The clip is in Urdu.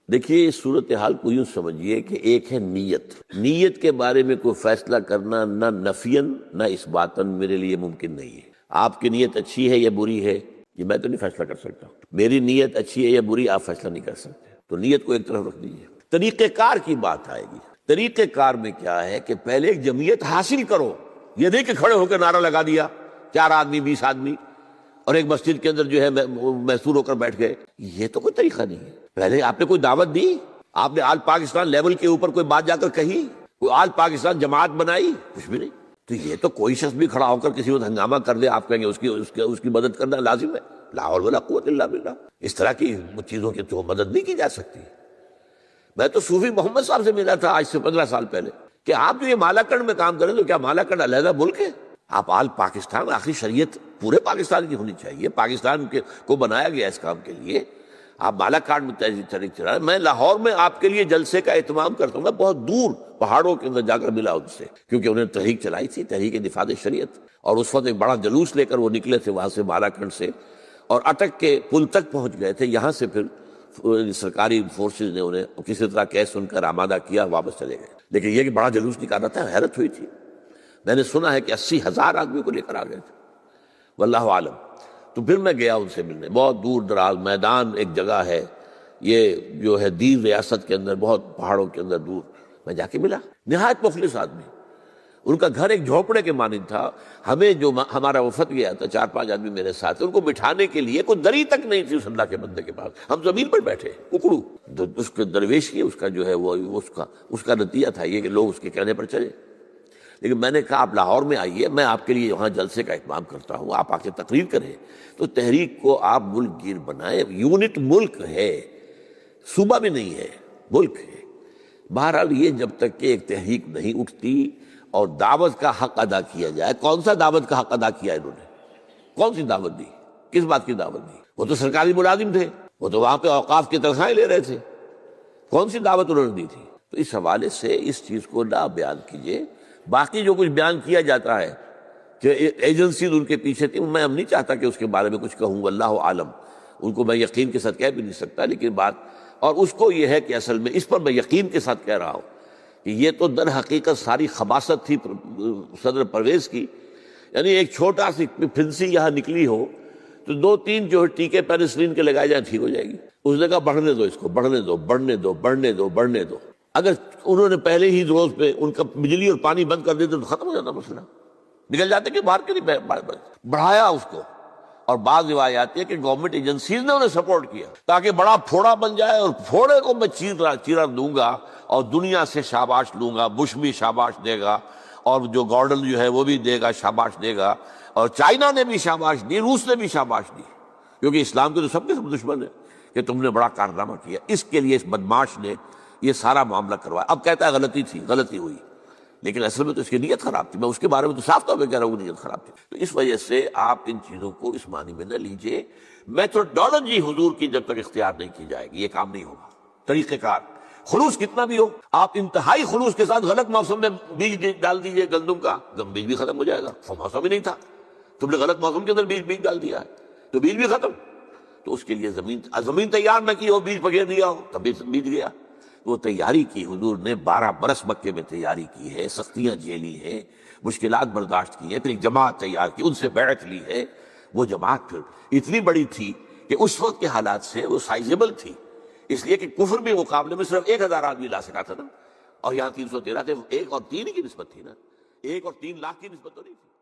دیکھیے اس صورتحال کو یوں سمجھیے کہ ایک ہے نیت، نیت کے بارے میں کوئی فیصلہ کرنا نہ نفین نہ اثباتاً میرے لیے ممکن نہیں ہے۔ آپ کی نیت اچھی ہے یا بری ہے یہ میں تو نہیں فیصلہ کر سکتا، میری نیت اچھی ہے یا بری آپ فیصلہ نہیں کر سکتے، تو نیت کو ایک طرف رکھ دیجیے۔ طریقہ کار کی بات آئے گی، طریقہ کار میں کیا ہے کہ پہلے ایک جمعیت حاصل کرو، یہ نہیں کہ کھڑے ہو کے نعرہ لگا دیا 4 آدمی 20 آدمی اور ایک مسجد کے اندر جو ہے محصور ہو کر بیٹھ گئے، یہ تو کوئی طریقہ نہیں ہے۔ پہلے آپ نے کوئی دعوت دی، آپ نے آل پاکستان لیول کے اوپر کوئی بات جا کر کہی، کوئی آل پاکستان جماعت بنائی، کچھ بھی نہیں۔ تو یہ تو کوئی شخص بھی کھڑا ہو کر کسی وقت ہنگامہ کر دے آپ کہیں گے اس کی مدد کرنا لازم ہے، لا حول ولا قوت الا باللہ۔ اس طرح کی چیزوں کی تو مدد نہیں کی جا سکتی۔ میں تو صوفی محمد صاحب سے ملا تھا آج سے 15 سال پہلے کہ آپ جو یہ مالاکنڈ میں کام کریں تو کیا مالاکنڈ علیحدہ ملک ہے؟ آپ آل پاکستان، آخری شریعت پورے پاکستان کی ہونی چاہیے، پاکستان کو بنایا گیا اس کام کے لیے، آپ مالاکنڈ میں تحریک چلا رہے ہیں۔ میں لاہور میں آپ کے لیے جلسے کا اہتمام کرتا ہوں، میں بہت دور پہاڑوں کے اندر جا کر ملا ان سے، کیونکہ انہوں نے تحریک چلائی تھی، تحریک دفاع شریعت، اور اس وقت ایک بڑا جلوس لے کر وہ نکلے تھے وہاں سے مالاکنڈ سے، اور اٹک کے پل تک پہنچ گئے تھے، یہاں سے پھر سرکاری فورسز نے انہیں کسی طرح کیس سن کر آمادہ کیا، واپس چلے گئے۔ لیکن یہ کہ بڑا جلوس نکالا تھا، حیرت ہوئی تھی۔ میں نے سنا ہے کہ 80,000 آدمی کو لے کر آ گئے تھے، واللہ عالم۔ تو پھر میں گیا ان سے ملنے، بہت دور دراز میدان ایک جگہ ہے، یہ جو ہے دیر ریاست کے اندر بہت پہاڑوں کے اندر دور، میں جا کے ملا، نہایت مخلص آدمی۔ ان کا گھر ایک جھونپڑے کے مانند تھا، ہمیں جو ہمارا وفد گیا تھا 4-5 آدمی میرے ساتھ، ان کو بٹھانے کے لیے کوئی دری تک نہیں تھی اس اللہ کے بندے کے پاس، ہم زمین پر بیٹھے اکڑو۔ اس کے درویش کی اس کا جو ہے وہ اس کا نتیجہ تھا یہ کہ لوگ اس کے کہنے پر چلے۔ لیکن میں نے کہا آپ لاہور میں آئیے، میں آپ کے لیے وہاں جلسے کا اہتمام کرتا ہوں، آپ آ کے تقریر کریں۔ تو تحریک کو آپ ملک گیر بنائیں، یونٹ ملک ہے، صوبہ بھی نہیں ہے، ملک ہے۔ بہرحال یہ جب تک کہ ایک تحریک نہیں اٹھتی اور دعوت کا حق ادا کیا جائے، کون سا دعوت کا حق ادا کیا انہوں نے؟ کون سی دعوت دی؟ کس بات کی دعوت دی؟ وہ تو سرکاری ملازم تھے، وہ تو وہاں پہ اوقاف کی تنخواہیں لے رہے تھے، کون سی دعوت انہوں نے دی تھی؟ تو اس حوالے سے اس چیز کو نہ بیان کیجیے۔ باقی جو کچھ بیان کیا جاتا ہے کہ ایجنسیز ان کے پیچھے تھی، میں اب نہیں چاہتا کہ اس کے بارے میں کچھ کہوں، واللہ عالم، ان کو میں یقین کے ساتھ کہہ بھی نہیں سکتا، لیکن بات اور اس کو یہ ہے کہ اصل میں اس پر میں یقین کے ساتھ کہہ رہا ہوں کہ یہ تو در حقیقت ساری خباثت تھی صدر پرویز کی، یعنی ایک چھوٹا سی پھنسی یہاں نکلی ہو تو 2-3 جو ٹیکے پینسلین کے لگائے جائیں ٹھیک ہو جائے گی۔ اس نے کہا بڑھنے دو اس کو، بڑھنے دو، بڑھنے دو، بڑھنے دو، بڑھنے دو۔ اگر انہوں نے پہلے ہی روز پہ ان کا بجلی اور پانی بند کر دیتے تو ختم ہو جاتا مسئلہ، نکل جاتے کہ باہر کے نہیں، بڑھایا اس کو۔ اور بعض روایات ہے کہ گورنمنٹ ایجنسیز نے انہیں سپورٹ کیا تاکہ بڑا پھوڑا بن جائے، اور پھوڑے کو میں چیرا دوں گا اور دنیا سے شاباش لوں گا، بش بھی شاباش دے گا، اور جو گارڈن جو ہے وہ بھی دے گا، شاباش دے گا، اور چائنا نے بھی شاباش دی، روس نے بھی شاباش دی، کیونکہ اسلام کے تو سب کے سب دشمن ہے کہ تم نے بڑا کارنامہ کیا۔ اس کے لیے اس بدماش نے یہ سارا معاملہ کروایا۔ اب کہتا ہے غلطی تھی، غلطی ہوئی، لیکن اصل میں تو اس کی نیت خراب تھی، میں اس کے بارے میں تو صاف طور پہ کہہ رہا ہوں نیت خراب تھی۔ تو اس وجہ سے آپ ان چیزوں کو اس معنی میں نہ لیجئے۔ میتھوڈولوجی حضور کی جب تک اختیار نہیں کی جائے گی یہ کام نہیں ہوگا۔ طریقہ کار، خلوص کتنا بھی ہو، آپ انتہائی خلوص کے ساتھ غلط موسم میں بیج ڈال دیجئے گندم کا، بیج بھی ختم ہو جائے گا، وہ موسم ہی نہیں تھا، تم نے غلط موسم کے اندر بیج ڈال دیا ہے تو بیج بھی ختم۔ تو اس کے لیے زمین تیار نہ کی ہو، بیج پکیر دیا ہو تب بیج گیا۔ وہ تیاری کی حضور نے، 12 برس مکے میں تیاری کی ہے، سختیاں جھیلی ہیں، مشکلات برداشت کی ہیں، پھر ایک جماعت تیار کی، ان سے بیعت لی ہے۔ وہ جماعت پھر اتنی بڑی تھی کہ اس وقت کے حالات سے وہ سائزیبل تھی، اس لیے کہ کفر بھی مقابلے میں صرف 1000 آدمی لا سکا تھا نا، اور یہاں 313 تھے، 1 اور 3 کی نسبت تھی نا، 1 اور 3 لاکھ کی نسبت تو نہیں تھی۔